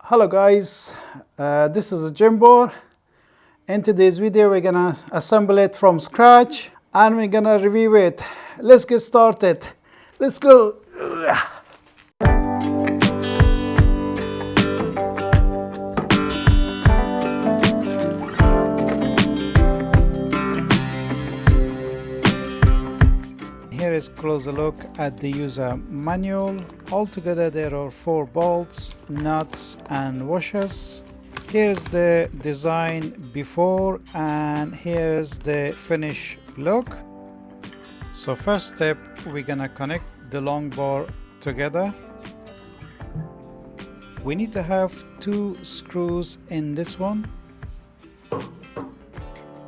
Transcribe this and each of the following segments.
Hello guys, this is a gym board. In today's video we're gonna assemble it from scratch and we're gonna review it. Let's get started. Let's go. Here is a closer look at the user manual. Altogether there are 4 bolts, nuts and washers. Here's the design before and here's the finish look. So first step, we're gonna connect the long bar together. We need to have 2 screws in this one.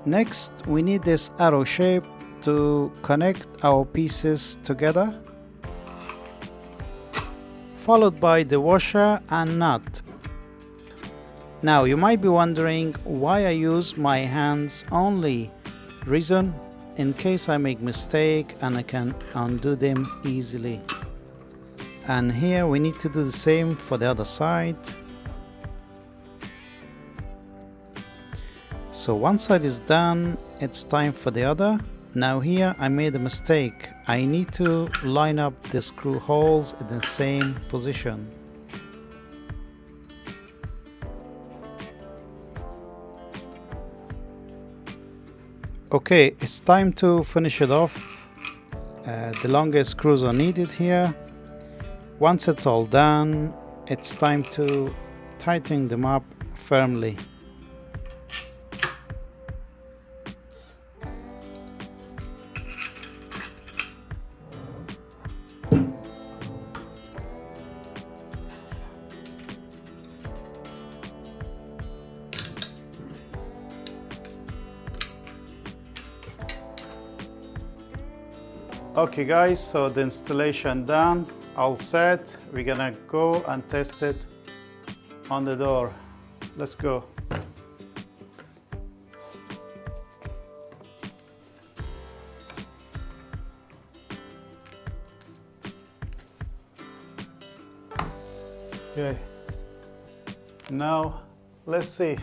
Next we need this arrow shape to connect our pieces together, followed by the washer and nut. Now you might be wondering why I use my hands only. Reason, in case I make mistake and I can undo them easily. And here we need to do the same for the other side. So one side is done, it's time for the other. Now here I made a mistake. I need to line up the screw holes in the same position. Okay, it's time to finish it off. The longest screws are needed here. Once it's all done, it's time to tighten them up firmly. Okay guys, so the installation done, all set. We're gonna go and test it on the door. Let's go. Okay, now let's see.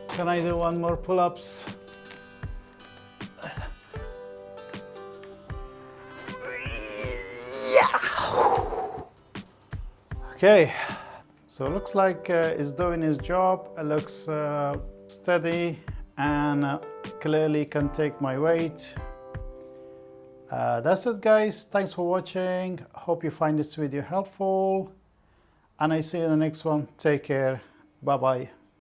Can I do one more pull-ups? Okay, so it looks like it's doing its job. It looks steady and clearly can take my weight. That's it guys, thanks for watching. Hope you find this video helpful and I see you in the next one. Take care, bye bye.